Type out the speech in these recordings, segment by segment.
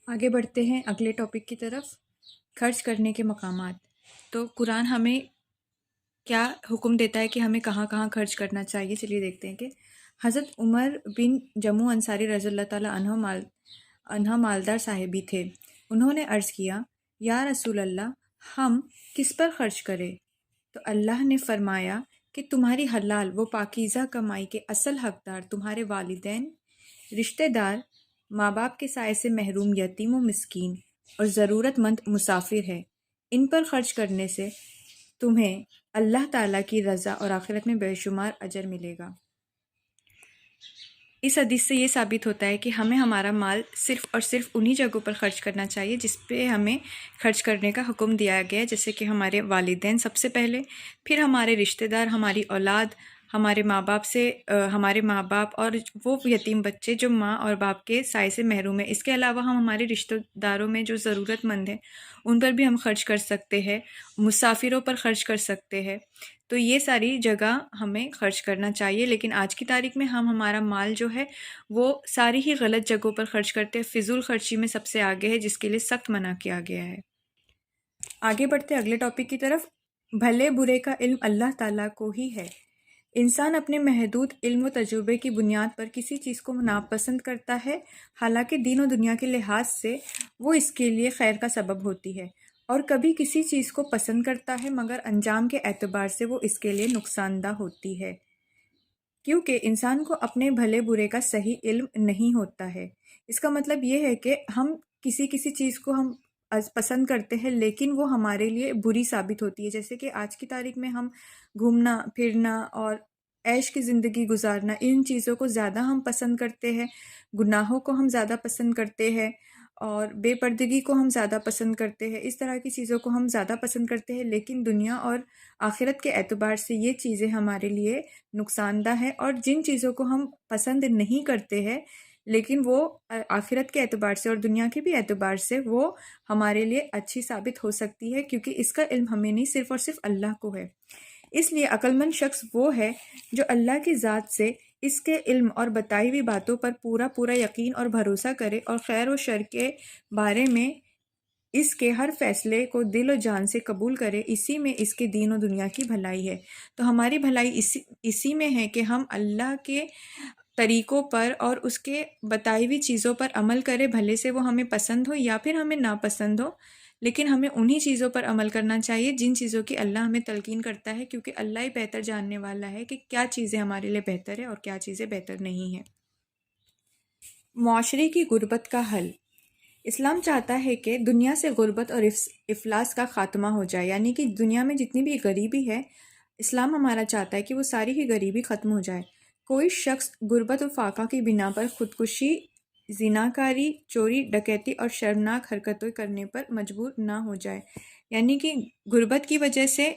آگے بڑھتے ہیں اگلے ٹاپک کی طرف، خرچ کرنے کے مقامات۔ تو قرآن ہمیں کیا حکم دیتا ہے کہ ہمیں کہاں کہاں خرچ کرنا چاہیے؟ چلیے دیکھتے ہیں کہ حضرت عمر بن جموع انصاری رضی اللہ تعالیٰ عنہ مالدار صاحبی تھے۔ انہوں نے عرض کیا، یا رسول اللہ، ہم کس پر خرچ کریں؟ تو اللہ نے فرمایا کہ تمہاری حلال و پاکیزہ کمائی کے اصل حقدار تمہارے والدین، رشتہ دار، ماں باپ کے سائے سے محروم یتیم و مسکین اور ضرورت مند مسافر ہے۔ ان پر خرچ کرنے سے تمہیں اللہ تعالیٰ کی رضا اور آخرت میں بے شمار اجر ملے گا۔ اس حدیث سے یہ ثابت ہوتا ہے کہ ہمیں ہمارا مال صرف اور صرف انہی جگہوں پر خرچ کرنا چاہیے جس پہ ہمیں خرچ کرنے کا حکم دیا گیا ہے، جیسے کہ ہمارے والدین سب سے پہلے، پھر ہمارے رشتہ دار، ہماری اولاد، ہمارے ماں باپ اور وہ یتیم بچے جو ماں اور باپ کے سائے سے محروم ہیں۔ اس کے علاوہ ہم ہمارے رشتہ داروں میں جو ضرورت مند ہیں ان پر بھی ہم خرچ کر سکتے ہیں، مسافروں پر خرچ کر سکتے ہیں۔ تو یہ ساری جگہ ہمیں خرچ کرنا چاہیے، لیکن آج کی تاریخ میں ہم ہمارا مال جو ہے وہ ساری ہی غلط جگہوں پر خرچ کرتے ہیں، فضول خرچی میں سب سے آگے ہے، جس کے لیے سخت منع کیا گیا ہے۔ آگے بڑھتے اگلے ٹاپک کی طرف، بھلے برے کا علم اللہ تعالیٰ کو ہی ہے۔ انسان اپنے محدود علم و تجربے کی بنیاد پر کسی چیز کو ناپسند کرتا ہے، حالانکہ دین و دنیا کے لحاظ سے وہ اس کے لیے خیر کا سبب ہوتی ہے، اور کبھی کسی چیز کو پسند کرتا ہے مگر انجام کے اعتبار سے وہ اس کے لیے نقصان دہ ہوتی ہے، کیونکہ انسان کو اپنے بھلے برے کا صحیح علم نہیں ہوتا ہے۔ اس کا مطلب یہ ہے کہ ہم کسی چیز کو ہم پسند کرتے ہیں لیکن وہ ہمارے لیے بری ثابت ہوتی ہے، جیسے کہ آج کی تاریخ میں ہم گھومنا پھرنا اور عیش کی زندگی گزارنا، ان چیزوں کو زیادہ ہم پسند کرتے ہیں، گناہوں کو ہم زیادہ پسند کرتے ہیں اور بے پردگی کو ہم زیادہ پسند کرتے ہیں، اس طرح کی چیزوں کو ہم زیادہ پسند کرتے ہیں، لیکن دنیا اور آخرت کے اعتبار سے یہ چیزیں ہمارے لیے نقصان دہ ہے، اور جن چیزوں کو ہم پسند نہیں کرتے ہیں لیکن وہ آخرت کے اعتبار سے اور دنیا کے بھی اعتبار سے وہ ہمارے لیے اچھی ثابت ہو سکتی ہے، کیونکہ اس کا علم ہمیں نہیں، صرف اور صرف اللہ کو ہے۔ اس لیے عقل مند شخص وہ ہے جو اللہ کی ذات سے اس کے علم اور بتائی ہوئی باتوں پر پورا یقین اور بھروسہ کرے اور خیر و شر کے بارے میں اس کے ہر فیصلے کو دل و جان سے قبول کرے۔ اسی میں اس کے دین و دنیا کی بھلائی ہے۔ تو ہماری بھلائی اسی میں ہے کہ ہم اللہ کے طریقوں پر اور اس کے بتائی ہوئی چیزوں پر عمل کرے، بھلے سے وہ ہمیں پسند ہو یا پھر ہمیں ناپسند ہو، لیکن ہمیں انہی چیزوں پر عمل کرنا چاہیے جن چیزوں کی اللہ ہمیں تلقین کرتا ہے، کیونکہ اللہ ہی بہتر جاننے والا ہے کہ کیا چیزیں ہمارے لیے بہتر ہے اور کیا چیزیں بہتر نہیں ہیں۔ معاشرے کی غربت کا حل۔ اسلام چاہتا ہے کہ دنیا سے غربت اور افلاس کا خاتمہ ہو جائے، یعنی کہ دنیا میں جتنی بھی غریبی ہے، اسلام ہمارا چاہتا ہے کہ وہ ساری ہی غریبی ختم ہو جائے۔ کوئی شخص غربت و فاقہ کی بنا پر خودکشی، زناکاری، چوری، ڈکیتی اور شرمناک حرکتیں کرنے پر مجبور نہ ہو جائے۔ یعنی کہ غربت کی وجہ سے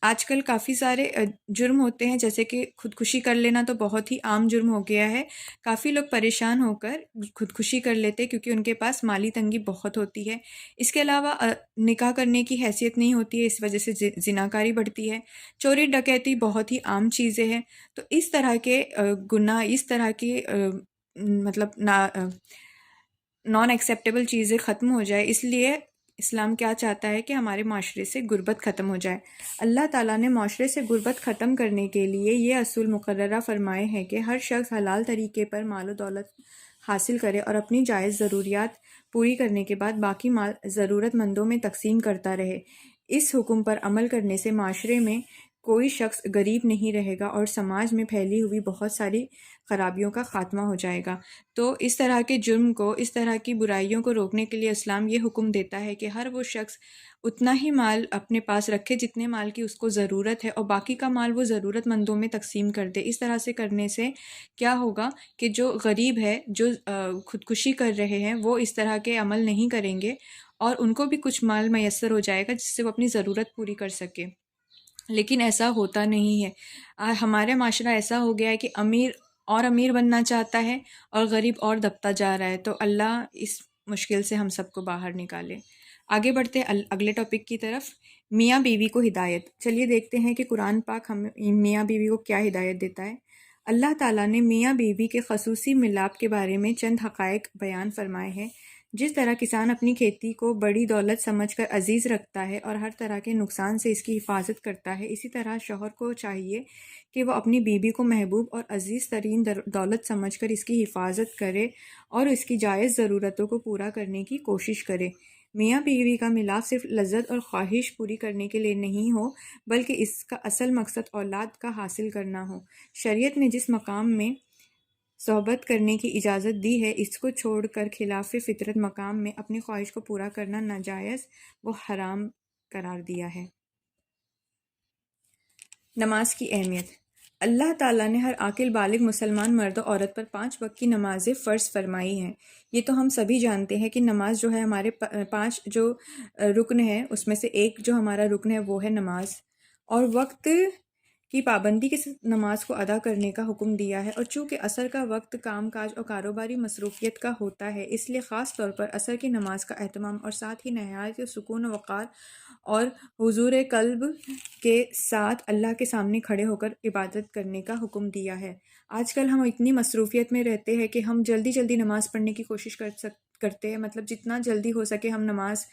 آج کل کافی سارے جرم ہوتے ہیں، جیسے کہ خودکشی کر لینا تو بہت ہی عام جرم ہو گیا ہے۔ کافی لوگ پریشان ہو کر خودکشی کر لیتے کیونکہ ان کے پاس مالی تنگی بہت ہوتی ہے۔ اس کے علاوہ نکاح کرنے کی حیثیت نہیں ہوتی ہے، اس وجہ سے زناکاری بڑھتی ہے۔ چوری ڈکیتی بہت ہی عام چیزیں ہیں۔ تو اس طرح کے گناہ، اس طرح کی نان ایکسیپٹیبل چیزیں ختم ہو جائے، اس لیے اسلام کیا چاہتا ہے کہ ہمارے معاشرے سے غربت ختم ہو جائے۔ اللہ تعالیٰ نے معاشرے سے غربت ختم کرنے کے لیے یہ اصول مقررہ فرمائے ہیں کہ ہر شخص حلال طریقے پر مال و دولت حاصل کرے اور اپنی جائز ضروریات پوری کرنے کے بعد باقی مال ضرورت مندوں میں تقسیم کرتا رہے۔ اس حکم پر عمل کرنے سے معاشرے میں کوئی شخص غریب نہیں رہے گا اور سماج میں پھیلی ہوئی بہت ساری خرابیوں کا خاتمہ ہو جائے گا۔ تو اس طرح کے جرم کو، اس طرح کی برائیوں کو روکنے کے لیے اسلام یہ حکم دیتا ہے کہ ہر وہ شخص اتنا ہی مال اپنے پاس رکھے جتنے مال کی اس کو ضرورت ہے، اور باقی کا مال وہ ضرورت مندوں میں تقسیم کر دے۔ اس طرح سے کرنے سے کیا ہوگا کہ جو غریب ہے، جو خودکشی کر رہے ہیں، وہ اس طرح کے عمل نہیں کریں گے اور ان کو بھی کچھ مال میسر ہو جائے گا جس سے وہ اپنی ضرورت پوری کر سکے۔ لیکن ایسا ہوتا نہیں ہے۔ ہمارے معاشرہ ایسا ہو گیا ہے کہ امیر اور امیر بننا چاہتا ہے اور غریب اور دبتا جا رہا ہے۔ تو اللہ اس مشکل سے ہم سب کو باہر نکالے۔ آگے بڑھتے اگلے ٹاپک کی طرف، میاں بیوی کو ہدایت۔ چلیے دیکھتے ہیں کہ قرآن پاک ہمیں میاں بیوی کو کیا ہدایت دیتا ہے۔ اللہ تعالیٰ نے میاں بیوی کے خصوصی ملاپ کے بارے میں چند حقائق بیان فرمائے ہیں، جس طرح کسان اپنی کھیتی کو بڑی دولت سمجھ کر عزیز رکھتا ہے اور ہر طرح کے نقصان سے اس کی حفاظت کرتا ہے، اسی طرح شوہر کو چاہیے کہ وہ اپنی بیوی کو محبوب اور عزیز ترین دولت سمجھ کر اس کی حفاظت کرے اور اس کی جائز ضرورتوں کو پورا کرنے کی کوشش کرے۔ میاں بیوی کا ملاپ صرف لذت اور خواہش پوری کرنے کے لیے نہیں ہو، بلکہ اس کا اصل مقصد اولاد کا حاصل کرنا ہو۔ شریعت نے جس مقام میں صحبت کرنے کی اجازت دی ہے، اس کو چھوڑ کر خلاف فطرت مقام میں اپنی خواہش کو پورا کرنا ناجائز و حرام قرار دیا ہے۔ نماز کی اہمیت۔ اللہ تعالیٰ نے ہر عاقل بالغ مسلمان مرد و عورت پر 5 وقت کی نمازیں فرض فرمائی ہیں۔ یہ تو ہم سبھی جانتے ہیں کہ نماز جو ہے ہمارے 5 جو رکن ہے اس میں سے ایک جو ہمارا رکن ہے وہ ہے نماز، اور وقت کی پابندی کے ساتھ نماز کو ادا کرنے کا حکم دیا ہے، اور چونکہ عصر کا وقت کام کاج اور کاروباری مصروفیت کا ہوتا ہے، اس لیے خاص طور پر عصر کی نماز کا اہتمام اور ساتھ ہی نہایت سکون و وقار اور حضور قلب کے ساتھ اللہ کے سامنے کھڑے ہو کر عبادت کرنے کا حکم دیا ہے۔ آج کل ہم اتنی مصروفیت میں رہتے ہیں کہ ہم جلدی جلدی نماز پڑھنے کی کوشش کرتے ہیں، مطلب جتنا جلدی ہو سکے ہم نماز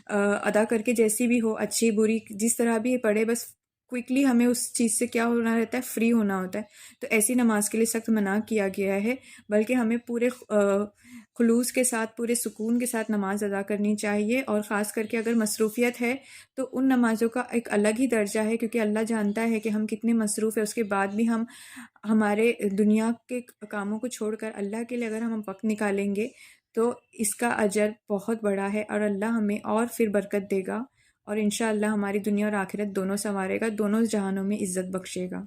ادا کر کے، جیسی بھی ہو، اچھی بری جس طرح بھی پڑھے، بس کوئکلی ہمیں اس چیز سے کیا ہونا رہتا ہے، فری ہونا ہوتا ہے۔ تو ایسی نماز کے لیے سخت منع کیا گیا ہے، بلکہ ہمیں پورے خلوص کے ساتھ، پورے سکون کے ساتھ نماز ادا کرنی چاہیے، اور خاص کر کے اگر مصروفیت ہے تو ان نمازوں کا ایک الگ ہی درجہ ہے، کیونکہ اللہ جانتا ہے کہ ہم کتنے مصروف ہیں، اس کے بعد بھی ہم ہمارے دنیا کے کاموں کو چھوڑ کر اللہ کے لیے اگر ہم وقت نکالیں گے تو اس کا اجر بہت بڑا ہے، اور اللہ ہمیں اور پھر برکت دے گا، اور انشاءاللہ ہماری دنیا اور آخرت دونوں سنوارے گا، دونوں جہانوں میں عزت بخشے گا۔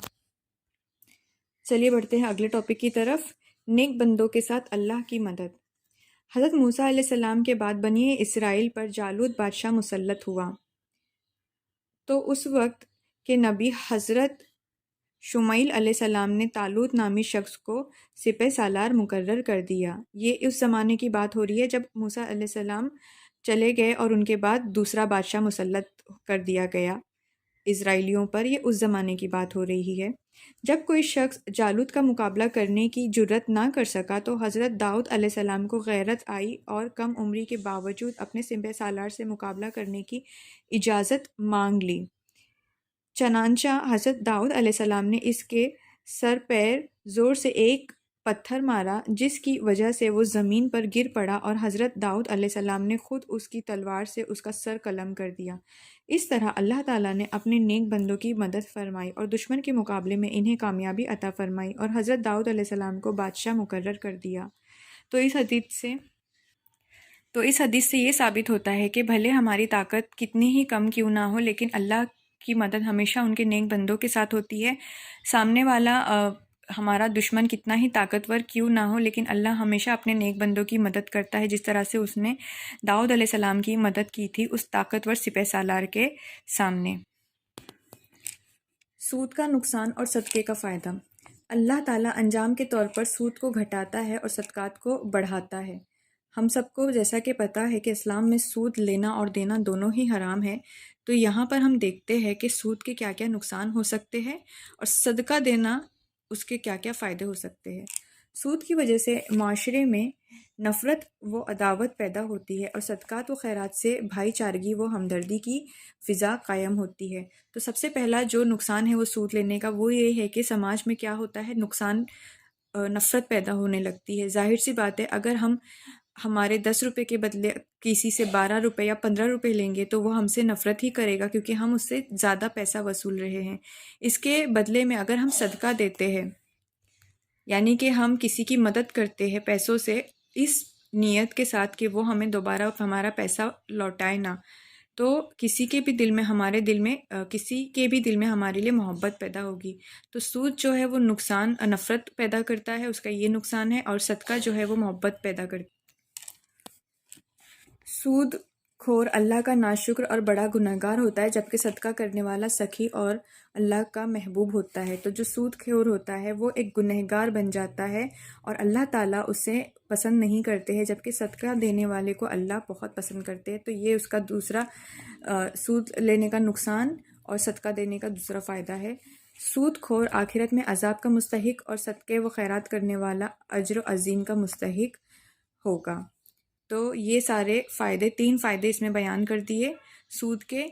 چلیے بڑھتے ہیں اگلے ٹاپک کی طرف، نیک بندوں کے ساتھ اللہ کی مدد۔ حضرت موسیٰ علیہ السلام کے بعد بنی اسرائیل پر جالوت بادشاہ مسلط ہوا، تو اس وقت کے نبی حضرت شمائیل علیہ السلام نے طالوت نامی شخص کو سپہ سالار مقرر کر دیا۔ یہ اس زمانے کی بات ہو رہی ہے جب موسیٰ علیہ السلام چلے گئے اور ان کے بعد دوسرا بادشاہ مسلط کر دیا گیا اسرائیلیوں پر، یہ اس زمانے کی بات ہو رہی ہے۔ جب کوئی شخص جالوت کا مقابلہ کرنے کی جرت نہ کر سکا تو حضرت داؤد علیہ السلام کو غیرت آئی اور کم عمری کے باوجود اپنے سپہ سالار سے مقابلہ کرنے کی اجازت مانگ لی۔ چنانچہ حضرت داؤد علیہ السلام نے اس کے سر پیر زور سے ایک پتھر مارا، جس کی وجہ سے وہ زمین پر گر پڑا، اور حضرت داؤد علیہ السلام نے خود اس کی تلوار سے اس کا سر قلم کر دیا۔ اس طرح اللہ تعالیٰ نے اپنے نیک بندوں کی مدد فرمائی اور دشمن کے مقابلے میں انہیں کامیابی عطا فرمائی، اور حضرت داؤد علیہ السلام کو بادشاہ مقرر کر دیا۔ تو اس حدیث سے یہ ثابت ہوتا ہے کہ بھلے ہماری طاقت کتنی ہی کم کیوں نہ ہو، لیکن اللہ کی مدد ہمیشہ ان کے نیک بندوں کے ساتھ ہوتی ہے۔ سامنے والا ہمارا دشمن کتنا ہی طاقتور کیوں نہ ہو، لیکن اللہ ہمیشہ اپنے نیک بندوں کی مدد کرتا ہے، جس طرح سے اس نے داؤد علیہ السلام کی مدد کی تھی اس طاقتور سپہ سالار کے سامنے۔ سود کا نقصان اور صدقے کا فائدہ۔ اللہ تعالیٰ انجام کے طور پر سود کو گھٹاتا ہے اور صدقات کو بڑھاتا ہے۔ ہم سب کو جیسا کہ پتہ ہے کہ اسلام میں سود لینا اور دینا دونوں ہی حرام ہے، تو یہاں پر ہم دیکھتے ہیں کہ سود کے کیا کیا نقصان ہو سکتے ہیں اور صدقہ دینا اس کے کیا کیا فائدے ہو سکتے ہیں۔ سود کی وجہ سے معاشرے میں نفرت و عداوت پیدا ہوتی ہے، اور صدقات و خیرات سے بھائی چارگی و ہمدردی کی فضا قائم ہوتی ہے۔ تو سب سے پہلا جو نقصان ہے وہ سود لینے کا، وہ یہ ہے کہ سماج میں کیا ہوتا ہے، نقصان، نفرت پیدا ہونے لگتی ہے۔ ظاہر سی بات ہے، اگر ہم ہمارے 10 روپے کے بدلے کسی سے 12 روپے یا 15 روپے لیں گے تو وہ ہم سے نفرت ہی کرے گا، کیونکہ ہم اس سے زیادہ پیسہ وصول رہے ہیں۔ اس کے بدلے میں اگر ہم صدقہ دیتے ہیں، یعنی کہ ہم کسی کی مدد کرتے ہیں پیسوں سے، اس نیت کے ساتھ کہ وہ ہمیں دوبارہ ہمارا پیسہ لوٹائے نہ، تو کسی کے بھی دل میں ہمارے لیے محبت پیدا ہوگی۔ تو سود جو ہے وہ نقصان، نفرت پیدا کرتا ہے، اس کا یہ نقصان ہے، اور صدقہ جو ہے وہ محبت پیدا کرتا ہے۔ سود خور اللہ کا ناشکر اور بڑا گنہگار ہوتا ہے، جبکہ صدقہ کرنے والا سخی اور اللہ کا محبوب ہوتا ہے۔ تو جو سود خور ہوتا ہے وہ ایک گنہگار بن جاتا ہے اور اللہ تعالیٰ اسے پسند نہیں کرتے ہیں، جبکہ صدقہ دینے والے کو اللہ بہت پسند کرتے ہیں۔ تو یہ اس کا دوسرا سود لینے کا نقصان اور صدقہ دینے کا دوسرا فائدہ ہے۔ سود خور آخرت میں عذاب کا مستحق اور صدقے و خیرات کرنے والا اجر عظیم کا مستحق ہوگا۔ تو یہ سارے فائدے 3 فائدے اس میں بیان کر دیے سود کے۔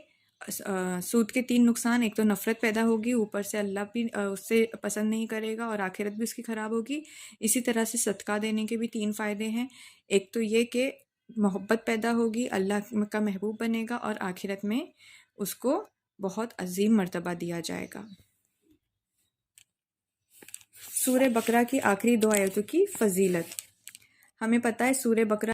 سود کے 3 نقصان، ایک تو نفرت پیدا ہوگی، اوپر سے اللہ بھی اس سے پسند نہیں کرے گا اور آخرت بھی اس کی خراب ہوگی۔ اسی طرح سے صدقہ دینے کے بھی 3 فائدے ہیں، ایک تو یہ کہ محبت پیدا ہوگی، اللہ کا محبوب بنے گا، اور آخرت میں اس کو بہت عظیم مرتبہ دیا جائے گا۔ سورہ بقرہ کی آخری 2 آیتوں کی فضیلت۔ ہمیں پتہ ہے سورہ بقرہ